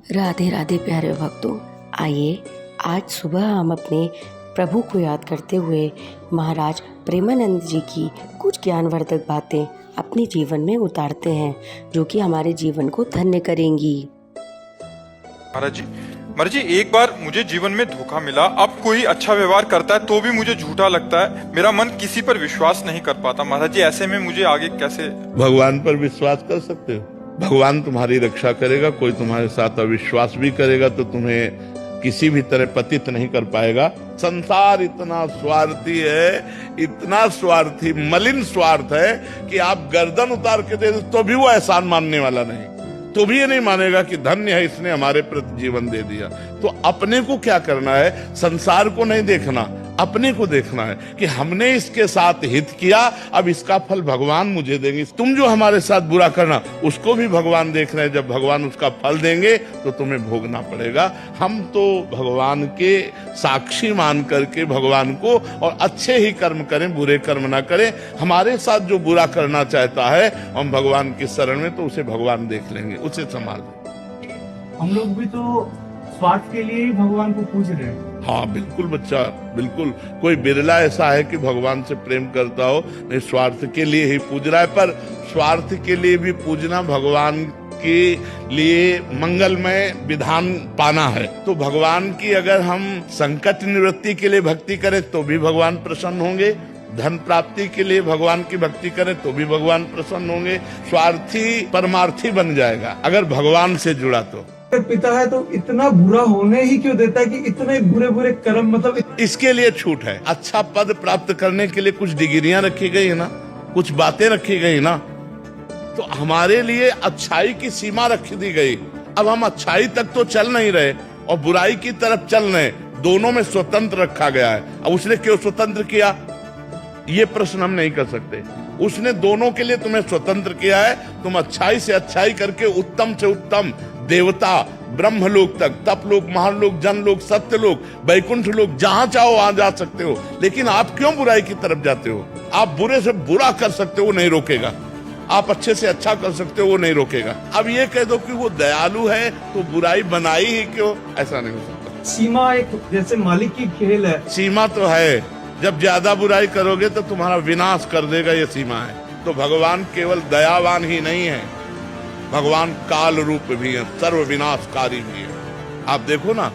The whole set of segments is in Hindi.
राधे राधे प्यारे भक्तों, आइए आज सुबह हम अपने प्रभु को याद करते हुए महाराज प्रेमानंद जी की कुछ ज्ञानवर्धक बातें अपने जीवन में उतारते हैं, जो कि हमारे जीवन को धन्य करेंगी। महाराज जी एक बार मुझे जीवन में धोखा मिला। अब कोई अच्छा व्यवहार करता है तो भी मुझे झूठा लगता है। मेरा मन किसी पर विश्वास नहीं कर पाता। महाराज जी ऐसे में मुझे आगे कैसे? भगवान पर विश्वास कर सकते हो, भगवान तुम्हारी रक्षा करेगा। कोई तुम्हारे साथ अविश्वास भी करेगा तो तुम्हें किसी भी तरह पतित नहीं कर पाएगा। संसार इतना स्वार्थी है, इतना स्वार्थी, मलिन स्वार्थ है कि आप गर्दन उतार के दे दो तो भी वो एहसान मानने वाला नहीं, तो भी ये नहीं मानेगा कि धन्य है इसने हमारे प्रति जीवन दे दिया। तो अपने को क्या करना है? संसार को नहीं देखना, अपने को देखना है कि हमने इसके साथ हित किया, अब इसका फल भगवान मुझे देंगे। तुम जो हमारे साथ बुरा करना उसको भी भगवान देख रहे हैं। जब भगवान उसका फल देंगे तो तुम्हें भोगना पड़ेगा। हम तो भगवान के साक्षी मान करके भगवान को और अच्छे ही कर्म करें, बुरे कर्म ना करें। हमारे साथ जो बुरा करना चाहता है हम भगवान की शरण में, तो उसे भगवान देख लेंगे, उसे संभाल लेंगे। हम लोग भी तो स्वार्थ के लिए ही भगवान को पूज रहे हैं। हाँ बिल्कुल बच्चा, बिल्कुल। कोई बिरला ऐसा है कि भगवान से प्रेम करता हो, नहीं स्वार्थ के लिए ही पूज रहा है। पर स्वार्थ के लिए भी पूजना भगवान के लिए मंगलमय विधान पाना है। तो भगवान की अगर हम संकट निवृत्ति के लिए भक्ति करें तो भी भगवान प्रसन्न होंगे, धन प्राप्ति के लिए भगवान की भक्ति करें तो भी भगवान प्रसन्न होंगे। स्वार्थी परमार्थी बन जाएगा अगर भगवान से जुड़ा तो। पिता है तो इतना बुरा होने ही क्यों देता है कि इतने बुरे बुरे कर्म, मतलब इसके लिए छूट है। अच्छा पद प्राप्त करने के लिए कुछ डिग्रियां रखी गई है ना, कुछ बातें रखी गई ना, तो हमारे लिए अच्छाई की सीमा रखी दी गई। अब हम अच्छाई तक तो चल नहीं रहे और बुराई की तरफ चल रहे, दोनों में स्वतंत्र रखा गया है। अब उसने क्यों स्वतंत्र किया, ये प्रश्न हम नहीं कर सकते। उसने दोनों के लिए तुम्हें स्वतंत्र किया है। तुम अच्छाई से अच्छाई करके उत्तम से उत्तम देवता, ब्रह्मलोक तक, तपलोक, महालोक, जनलोक, सत्यलोक, वैकुंठ लोक, जहां चाहो वहां जा सकते हो। लेकिन आप क्यों बुराई की तरफ जाते हो? आप बुरे से बुरा कर सकते हो, वो नहीं रोकेगा। आप अच्छे से अच्छा कर सकते हो, वो नहीं रोकेगा। अब ये कह दो कि वो दयालु है तो बुराई बनाई ही क्यों, ऐसा नहीं हो सकता। सीमा एक जैसे मालिक की खेल है। सीमा तो है, जब ज्यादा बुराई करोगे तो तुम्हारा विनाश कर देगा, ये सीमा है। तो भगवान केवल दयावान ही नहीं है, भगवान काल रूप भी है, सर्व विनाशकारी भी है। आप देखो ना,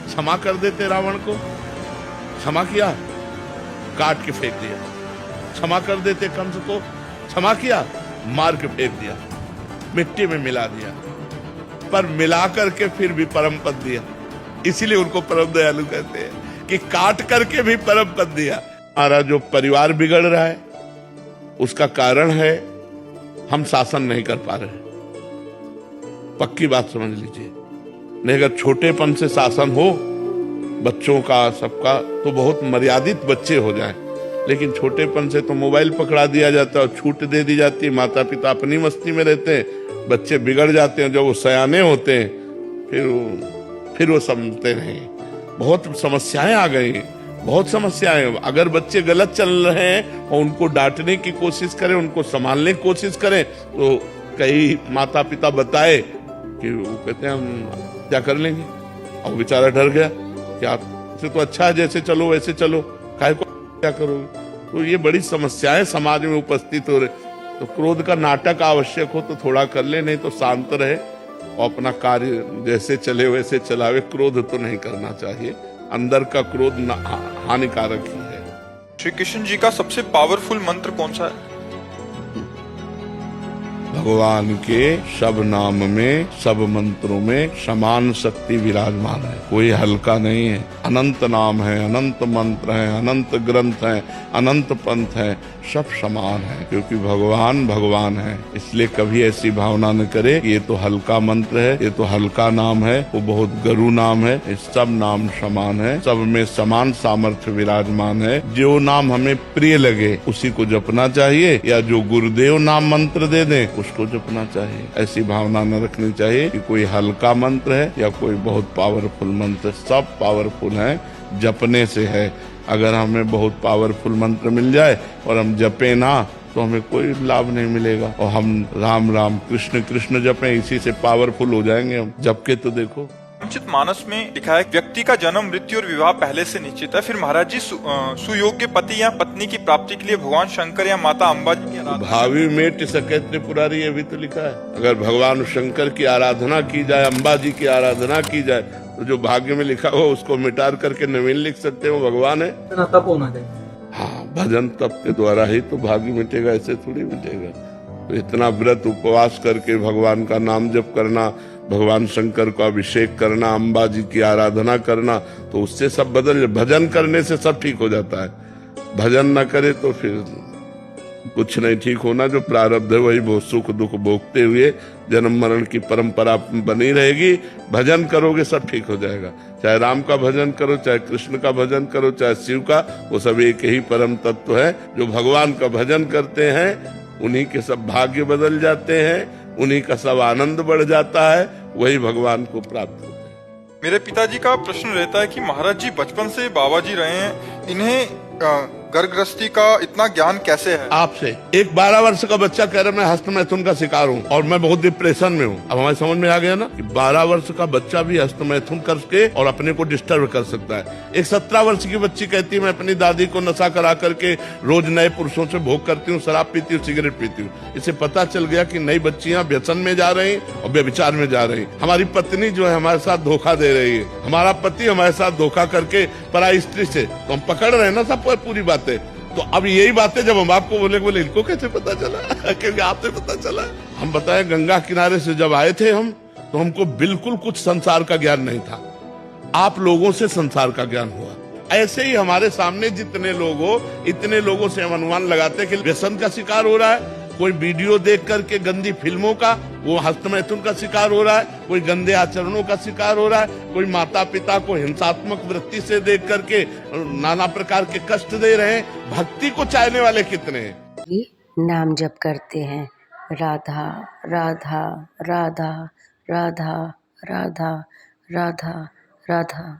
क्षमा कर देते रावण को, क्षमा किया, काट के फेंक दिया। क्षमा कर देते कंस को, क्षमा किया, मार के फेंक दिया, मिट्टी में मिला दिया। पर मिला करके फिर भी परम पद दिया, इसीलिए उनको परम दयालु कहते हैं कि काट करके भी परम पद दिया। हमारा जो परिवार बिगड़ रहा है उसका कारण है हम शासन नहीं कर पा रहे। पक्की बात समझ लीजिए। नहीं अगर छोटेपन से शासन हो बच्चों का, सबका, तो बहुत मर्यादित बच्चे हो जाएं। लेकिन छोटेपन से तो मोबाइल पकड़ा दिया जाता है और छूट दे दी जाती है। माता पिता अपनी मस्ती में रहते हैं, बच्चे बिगड़ जाते हैं। जब वो सयाने होते हैं फिर वो समझते नहीं। बहुत समस्याएं आ गई, बहुत समस्याएं। अगर बच्चे गलत चल रहे हैं और उनको डांटने की कोशिश करें, उनको संभालने की कोशिश करें, तो कई माता पिता बताए कि वो कहते हैं हम क्या कर लेंगे। और बेचारा डर गया कि आपसे तो अच्छा है, जैसे चलो वैसे चलो, काहे को क्या करोगे। तो ये बड़ी समस्याएं समाज में उपस्थित हो रही। तो क्रोध का नाटक आवश्यक हो तो थोड़ा कर ले, नहीं तो शांत रहे और अपना कार्य जैसे चले वैसे चलावे। क्रोध तो नहीं करना चाहिए, अंदर का क्रोध हानिकारक ही है। श्री कृष्ण जी का सबसे पावरफुल मंत्र कौन सा है? भगवान के सब नाम में, सब मंत्रों में समान शक्ति विराजमान है, कोई हल्का नहीं है। अनंत नाम है, अनंत मंत्र है, अनंत ग्रंथ है, अनंत पंथ है, सब समान है। क्योंकि भगवान भगवान है, इसलिए कभी ऐसी भावना न करे कि ये तो हल्का मंत्र है, ये तो हल्का नाम है, वो बहुत गरु नाम है। ये सब नाम समान है, सब में समान सामर्थ्य विराजमान है। जो नाम हमें प्रिय लगे उसी को जपना चाहिए, या जो गुरुदेव नाम मंत्र दे दें उसको जपना चाहिए। ऐसी भावना न रखनी चाहिए कि कोई हल्का मंत्र है या कोई बहुत पावरफुल मंत्र। सब पावरफुल है, जपने से है। अगर हमें बहुत पावरफुल मंत्र मिल जाए और हम जपे ना तो हमें कोई लाभ नहीं मिलेगा और हम राम राम कृष्ण कृष्ण जपें, इसी से पावरफुल हो जाएंगे हम। जप के तो देखो। रामचरित मानस में लिखा है व्यक्ति का जन्म, मृत्यु और विवाह पहले से निश्चित है। फिर महाराज जी सुयोग्य पति या पत्नी की प्राप्ति के लिए भगवान शंकर या माता अम्बा जी की आराधना। भावी मेट सके त्रिपुरारी, ये भी तो लिखा है। अगर भगवान शंकर की आराधना की जाए, अम्बा जी की आराधना की जाए, तो जो भाग्य में लिखा हो उसको मिटार करके नवीन लिख सकते हो, भगवान है। तब होना चाहिए। हाँ, भजन तप के द्वारा ही तो भाग्य मिटेगा, ऐसे थोड़ी मिटेगा। तो इतना व्रत उपवास करके भगवान का नाम जप करना, भगवान शंकर को अभिषेक करना, अम्बा जी की आराधना करना, तो उससे सब बदल। भजन करने से सब ठीक हो जाता है। भजन न करे तो फिर कुछ नहीं ठीक होना। जो प्रारब्ध है वही बहुत सुख दुख भोगते हुए जन्म मरण की परंपरा बनी रहेगी। भजन करोगे सब ठीक हो जाएगा। चाहे राम का भजन करो, चाहे कृष्ण का भजन करो, चाहे शिव का, वो सब एक ही परम तत्व है। जो भगवान का भजन करते हैं उन्हीं के सब भाग्य बदल जाते हैं, उन्हीं का सब आनंद बढ़ जाता है, वही भगवान को प्राप्त होता है। मेरे पिताजी का प्रश्न रहता है कि महाराज जी बचपन से बाबा जी रहे हैं, इन्हें घर गृहस्थी का इतना ज्ञान कैसे है? आपसे एक 12 वर्ष का बच्चा कह रहा है मैं हस्तमैथुन का शिकार हूँ और मैं बहुत डिप्रेशन में हूँ। अब हमारे समझ में आ गया ना कि 12 वर्ष का बच्चा भी हस्तमैथुन करके और अपने को डिस्टर्ब कर सकता है। एक 17 वर्ष की बच्ची कहती है मैं अपनी दादी को नशा करा करके रोज नए पुरुषों से भोग करती हूँ, शराब पीती हूँ, सिगरेट पीती हूँ। इसे पता चल गया कि नई बच्चियां व्यसन में जा रही और व्यभिचार में जा रही। हमारी पत्नी जो है हमारे साथ धोखा दे रही है, हमारा पति हमारे साथ धोखा करके पराई स्त्री से, तो हम पकड़ रहे हैं ना सब पूरी बातें। तो अब यही बातें जब हम आपको बोले इनको कैसे पता चला? क्योंकि आपसे पता चला। हम बताएं गंगा किनारे से जब आए थे हम, तो हमको बिल्कुल कुछ संसार का ज्ञान नहीं था। आप लोगों से संसार का ज्ञान हुआ। ऐसे ही हमारे सामने जितने लोग हो, इतने लोगों से हम अनुमान लगाते हैं कि व्यसन का शिकार हो रहा है, कोई वीडियो देख करके गंदी फिल्मों का वो हस्तमैथुन का शिकार हो रहा है, कोई गंदे आचरणों का शिकार हो रहा है, कोई माता पिता को हिंसात्मक वृत्ति से देख करके नाना प्रकार के कष्ट दे रहे हैं। भक्ति को चाहने वाले कितने हैं? ये नाम जप करते हैं राधा राधा राधा राधा राधा राधा राधा।